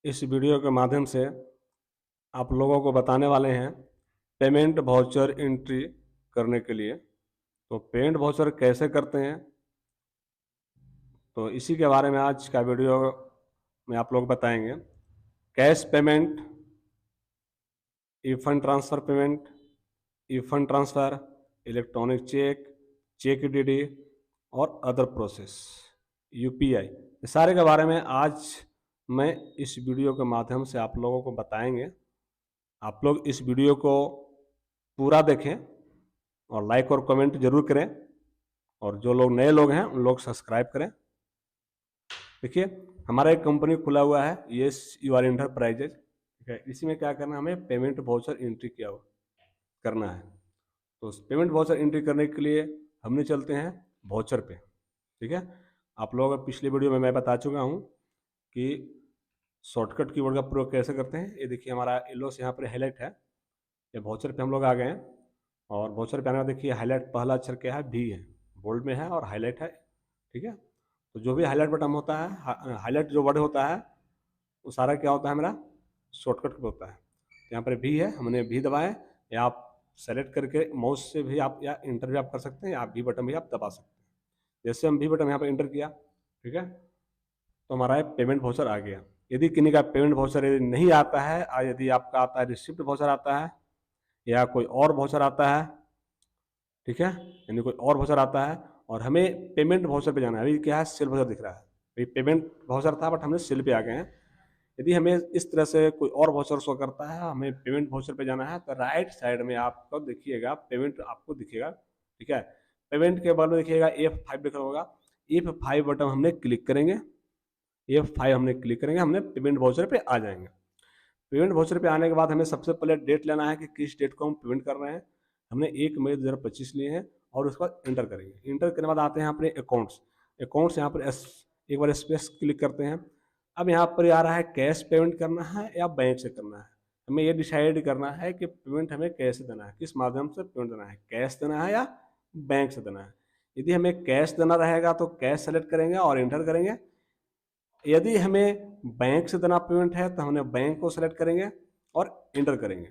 इस वीडियो के माध्यम से आप लोगों को बताने वाले हैं पेमेंट वाउचर एंट्री करने के लिए। तो पेमेंट वाउचर कैसे करते हैं, तो इसी के बारे में आज का वीडियो में आप लोग बताएंगे। Cash payment, e fund transfer payment, e fund transfer, electronic cheque, cheque DD और अदर प्रोसेस, यूपीआई, ये सारे के बारे में आज मैं इस वीडियो के माध्यम से आप लोगों को बताएंगे। आप लोग इस वीडियो को पूरा देखें और लाइक और कमेंट जरूर करें, और जो लोग नए लोग हैं उन लोग सब्सक्राइब करें। देखिए, हमारा एक कंपनी खुला हुआ है, यस यू आर इंटरप्राइजेज, ठीक है। इसी में क्या करना है, हमें पेमेंट वाउचर एंट्री किया हुआ करना है। तो उस पेमेंट वाउचर एंट्री करने के लिए हमने चलते हैं वाउचर पे, ठीक है। आप लोग पिछले वीडियो में मैं बता चुका हूँ कि शॉर्टकट कीवर्ड का प्रयोग कैसे करते हैं। ये देखिए, हमारा येलो से यहाँ पर हाईलाइट है। ये वाउचर पे हम लोग आ गए हैं, और वाउचर पे आने का देखिए हाईलाइट पहला अक्षर क्या है, भी है, बोल्ड में है और हाईलाइट है, ठीक है। तो जो भी हाईलाइट बटन होता है, हाईलाइट जो वर्ड होता है वो सारा क्या होता है, मेरा शॉर्टकट होता है। यहाँ पर भी है, हमने भी दबाए, या आप सेलेक्ट करके माउस से भी आप या इंटर भी आप कर सकते हैं, या भी बटन भी आप दबा सकते हैं। जैसे हम भी बटन यहाँ पर इंटर किया, ठीक है, तो हमारा पेमेंट वाउचर आ गया। यदि किसी का पेमेंट वाउचर यदि नहीं आता है, यदि आपका आता है रिसिप्ट वाउचर आता है, या कोई और वाउचर आता है, ठीक है, यानी कोई और वाउचर आता है और हमें पेमेंट वाउचर पे जाना है। अभी क्या है, सेल वाउचर दिख रहा है, अभी पेमेंट वाउचर था बट हमने सेल पे आ गए हैं। यदि हमें इस तरह से कोई और वाउचर शो करता है, हमें पेमेंट वाउचर पे जाना है, तो राइट साइड में आपको देखिएगा पेमेंट आपको दिखेगा, ठीक है। पेमेंट के बाद में देखिएगा F5 लिखा होगा, F5 बटन हमने क्लिक करेंगे, F5 हमने क्लिक करेंगे, हमने पेमेंट वाउचर पे आ जाएंगे। पेमेंट वाउचर पे आने के बाद हमें सबसे पहले डेट लेना है कि किस डेट को हम पेमेंट कर रहे हैं। हमने 1 मई 2025 लिए हैं, और उसके बाद इंटर करेंगे। इंटर करने के बाद आते हैं अपने अकाउंट्स यहाँ पर एक बार स्पेस क्लिक करते हैं। अब यहाँ पर आ रहा है कैश पेमेंट करना है या बैंक से करना है। हमें ये डिसाइड करना है कि पेमेंट हमें कैसे देना है, किस माध्यम से पेमेंट देना है, कैश देना है या बैंक से देना है। यदि हमें कैश देना रहेगा तो कैश सेलेक्ट करेंगे और इंटर करेंगे। यदि हमें बैंक से देना पेमेंट है तो हमने बैंक को सेलेक्ट करेंगे और इंटर करेंगे,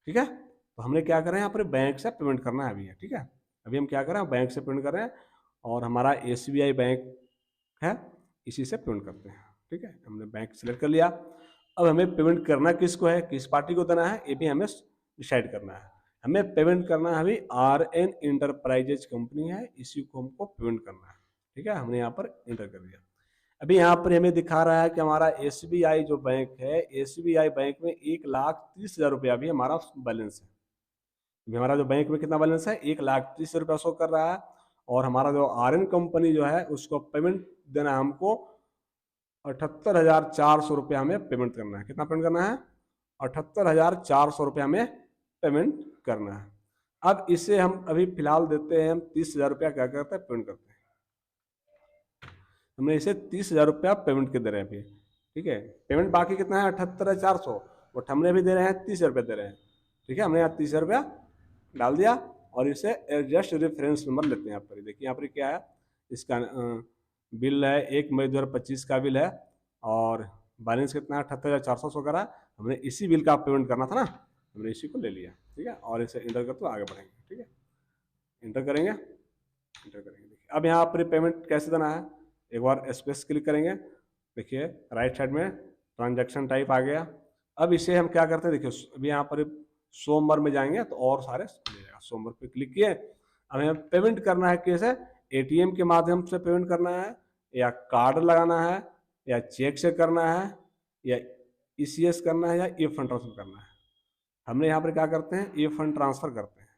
ठीक है। तो हमने क्या करें, यहाँ पर बैंक से पेमेंट करना है अभी है, ठीक है। अभी हम क्या करें, बैंक से पेमेंट कर रहे हैं, और हमारा SBI बैंक है, इसी से पेमेंट करते हैं, ठीक है। हमने बैंक सेलेक्ट कर लिया। अब हमें पेमेंट करना किसको है, किस पार्टी को देना है, ये भी हमें डिसाइड करना है। हमें पेमेंट करना है अभी RN इंटरप्राइजेज कंपनी है, इसी को हमको पेमेंट करना है, ठीक है। हमने यहाँ पर इंटर कर दिया। अभी यहाँ पर हमें दिखा रहा है कि हमारा SBI जो बैंक है, SBI बैंक में 1,30,000 रुपया भी हमारा बैलेंस है। अभी हमारा जो बैंक में कितना बैलेंस है, 1,30,000 रुपया शो कर रहा है। और हमारा जो RN कंपनी जो है उसको पेमेंट देना है हमको 78,400 रुपया हमें पेमेंट करना है। कितना पेमेंट करना है, 78,400 रुपया हमें पेमेंट करना है। अब इसे हम अभी फिलहाल देते हैं, हम 30,000 रुपया क्या करते हैं, पेमेंट करते हैं। हमने इसे 30,000 रुपया पेमेंट के दे रहे हैं अभी, ठीक है। पेमेंट बाकी कितना है, 78,400, बट हमने भी दे रहे हैं 30,000 रुपया दे रहे हैं, ठीक है। हमने यहाँ 30,000 रुपया डाल दिया, और इसे एडजस्ट रेफरेंस नंबर लेते हैं। यहाँ पर देखिए, यहाँ पर क्या है, इसका बिल है 1 मई 2025 का बिल है, और बैलेंस कितना है, 78,400 सौ करा। हमने इसी बिल का पेमेंट करना था ना, हमने इसी को ले लिया, ठीक है। और इसे इंटर करते हुए आगे बढ़ेंगे, ठीक है। इंटर करेंगे, इंटर करेंगे। देखिए, अब यहाँ पर पेमेंट कैसे देना है, एक बार स्पेस क्लिक करेंगे, देखिए राइट साइड में ट्रांजैक्शन टाइप आ गया। अब इसे हम क्या करते हैं, देखिए अभी यहाँ पर सोमवार में जाएंगे तो और सारे मिल जाएगा। सोमवार पे क्लिक किए, अब हमें पेमेंट करना है कैसे, ATM के माध्यम से पेमेंट करना है, या कार्ड लगाना है, या चेक से करना है, या ECS करना है, या ई फंड ट्रांसफर करना है। हमने यहाँ पर क्या करते हैं, ई फंड ट्रांसफर करते हैं,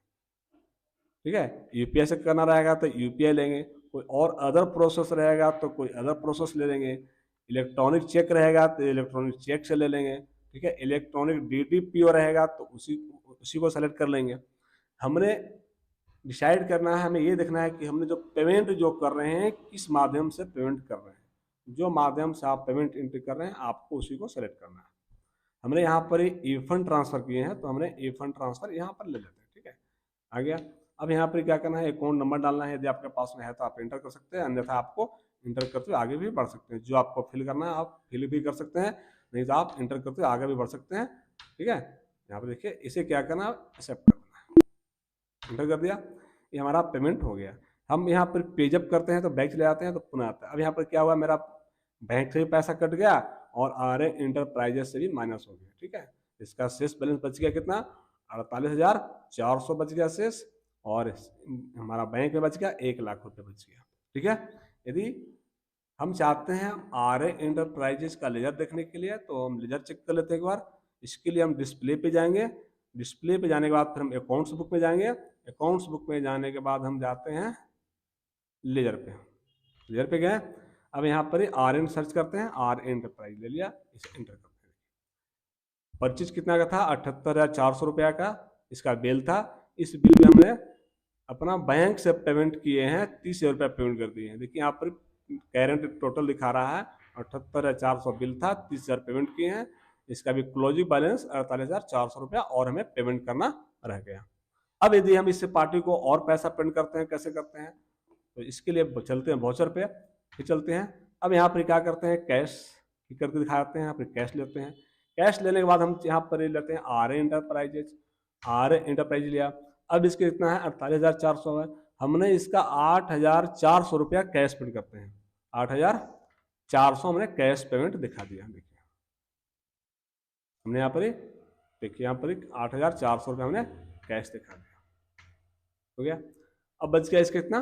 ठीक है। UPI से करना रहेगा तो UPI लेंगे, कोई और अदर प्रोसेस रहेगा तो कोई अदर प्रोसेस ले लेंगे, इलेक्ट्रॉनिक चेक रहेगा तो इलेक्ट्रॉनिक चेक से ले लेंगे, ठीक है। इलेक्ट्रॉनिक DDPO रहेगा तो उसी को सेलेक्ट कर लेंगे। हमने डिसाइड करना है, हमें ये देखना है कि हमने जो पेमेंट जो कर रहे हैं किस माध्यम से पेमेंट कर रहे हैं। जो माध्यम से आप पेमेंट एंट्री कर रहे हैं आपको उसी को सेलेक्ट करना है। हमने यहाँ पर ई फंड ट्रांसफर किए हैं तो हमने ई फंड ट्रांसफर यहाँ पर ले लेते हैं, ठीक है। आ गया। अब यहाँ पर क्या करना है, अकाउंट नंबर डालना है, यदि आपके पास में है तो आप एंटर कर सकते हैं, अन्यथा आपको इंटर करते हुए आगे भी बढ़ सकते हैं। जो आपको फिल करना है आप फिल भी कर सकते हैं, नहीं तो आप इंटर करते हुए आगे भी बढ़ सकते हैं। ठीक है, यहाँ पर देखिए इसे क्या करना है, एक्सेप्ट करना है। इंटर कर दिया, ये हमारा पेमेंट हो गया। हम यहाँ पर पे जब करते हैं तो बैंक चले जाते हैं तो पुनः आता है। अब यहाँ पर क्या हुआ, मेरा बैंक से भी पैसा कट गया और आर इंटरप्राइजेस से भी माइनस हो गया। ठीक है, इसका शेष बैलेंस बच गया कितना, 48,400 बच गया शेष, और हमारा बैंक में बच गया 1 लाख रुपये बच गया। ठीक है, यदि हम चाहते हैं आर इंटरप्राइजेस का लेजर देखने के लिए तो हम लेजर चेक कर लेते हैं एक बार। इसके लिए हम डिस्प्ले पे जाएंगे, डिस्प्ले पे जाने के बाद फिर हम अकाउंट्स बुक में जाएंगे, अकाउंट्स बुक में जाने के बाद हम जाते हैं लेजर पे, लेजर पे गए। अब यहाँ पर आर एन सर्च करते हैं, आर एंटरप्राइज ले लिया, इसे एंटर करते हैं। परचेज कितना का था, 78,400 रुपया का इसका बिल था। इस बिल में हमने अपना बैंक से पेमेंट किए हैं, 30,000 रुपया पेमेंट कर दिए हैं। देखिए यहाँ पर करेंट टोटल दिखा रहा है 78,400 बिल था, 30,000 पेमेंट किए हैं। इसका भी क्लोजिंग बैलेंस 48,400 रुपया और हमें पेमेंट करना रह गया। अब यदि हम इससे पार्टी को और पैसा पेमेंट करते हैं, कैसे करते हैं, तो इसके लिए चलते हैं वाउचर पे, फिर चलते हैं। अब यहाँ पर क्या करते हैं, कैश करके दिखाते हैं, यहाँ पर कैश लेते हैं। कैश लेने के बाद हम यहाँ पर लेते हैं आर एंटरप्राइजेज, आर एंटरप्राइज लिया। अब इसके कितना है, 48,400 है। हमने इसका 8,400 रुपया कैश पेमेंट करते हैं, 8,400 हमने कैश पेमेंट दिखा दिया। देखिए हमने यहाँ पर देखिए यहाँ पर 8,400 रुपया हमने कैश दिखा दिया, हो गया। अब बच गया इसका कितना,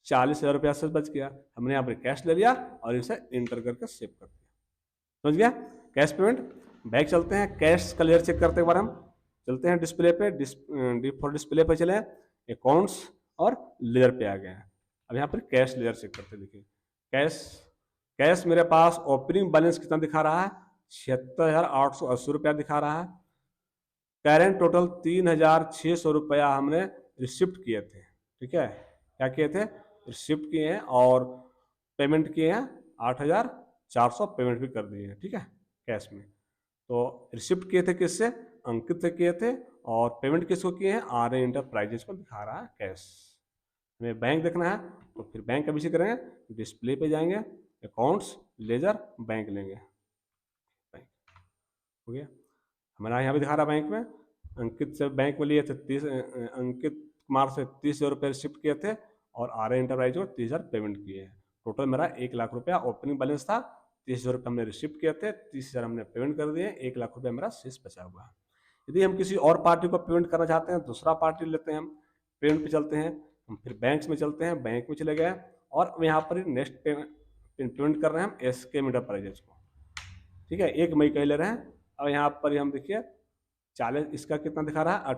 40,000 रुपया से बच गया। हमने यहाँ पर कैश ले लिया और इसे इंटर करके सेव कर दिया, समझ गया, कैश पेमेंट। बैक चलते हैं, कैश का लेयर चेक करते एक बार हम चलते हैं डिस्प्ले पे, डिस्प्ले पे चले, अकाउंट्स और लेयर पे आ गए हैं। अब यहाँ पर कैश लेयर चेक करते हैं। देखिए कैश मेरे पास ओपनिंग बैलेंस कितना दिखा रहा है, 76,880 रुपया दिखा रहा है। करेंट टोटल 3,600 रुपया हमने रिसिप्ट किए थे। ठीक है, क्या किए थे, रिसिप्ट किए हैं और पेमेंट किए हैं, 8,400 पेमेंट भी कर दिए हैं। ठीक है, कैश में तो रिसिप्ट किए थे किससे, अंकित से किए थे, और पेमेंट किसको किए हैं, आर एंटरप्राइजेस को दिखा रहा है कैश। हमें बैंक देखना है तो फिर बैंक का विषय करेंगे, डिस्प्ले पे जाएंगे, अकाउंट्स, लेजर, बैंक लेंगे, बैंक हो गया। हमारा यहाँ भी दिखा रहा है बैंक में, अंकित से बैंक में लिए थे अंकित कुमार से 30,000 रुपये रिसिप्ट किए थे और आर एंटरप्राइज को 30,000 पेमेंट किए हैं। टोटल मेरा 1 लाख रुपया ओपनिंग बैलेंस था, 30,000 रुपये हमने रिसिप्ट किए थे, 30,000 हमने पेमेंट कर दिए, 1 लाख रुपया मेरा शेष बचा हुआ है। यदि हम किसी और पार्टी को पेमेंट करना चाहते हैं, दूसरा पार्टी लेते हैं, हम पेमेंट पे चलते हैं, हम फिर बैंक में चलते हैं, बैंक में चले गए और यहाँ पर नेक्स्ट पेमेंट कर रहे हैं हम SK एंटरप्राइजेज को। ठीक है, 1 मई का ले रहे हैं। अब यहाँ पर हम देखिए 40, इसका कितना दिखा रहा है,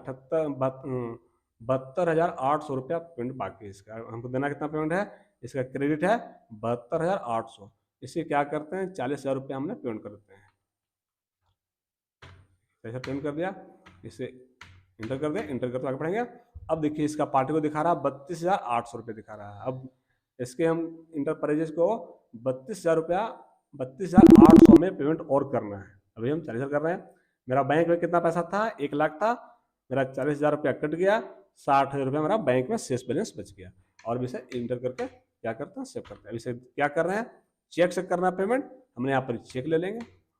72,800 रुपया पेमेंट बाकी है। इसका हमको देना कितना पेमेंट है, इसका क्रेडिट है 72,800। इसे क्या करते हैं, 40,000 रुपया हमने पेमेंट कर देते हैं, ऐसा पेमेंट कर दिया, इसे इंटर कर दिया, इंटर करते आगे बढ़ेंगे। अब देखिए इसका पार्टी को दिखा रहा है 32,800 रुपये दिखा रहा है। अब इसके हम इंटरप्राइजेज को 32,000 रुपया, 32,800 में पेमेंट और करना है। अभी हम 40,000 कर रहे हैं। मेरा बैंक में कितना पैसा था, 1 लाख था, मेरा 40,000 रुपया कट गया, 60,000 रुपया मेरा बैंक में शेष बैलेंस बच गया। और इसे इंटर करके क्या करते हैं, सेव करते हैं। इसे क्या कर रहे हैं, चेक से करना है पेमेंट, हमने यहाँ पर चेक ले लेंगे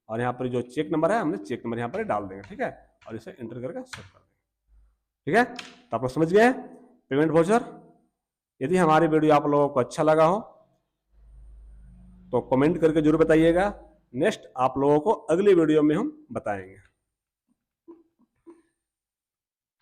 और यहाँ पर जो चेक नंबर है हमने चेक नंबर यहाँ पर डाल देंगे। ठीक है, और इसे इंटर करके सेव कर देंगे। ठीक है, तो आप लोग समझ गए पेमेंट वाउचर। यदि हमारी वीडियो आप लोगों को अच्छा लगा हो तो कमेंट करके जरूर बताइएगा। नेक्स्ट आप लोगों को अगली वीडियो में हम बताएंगे।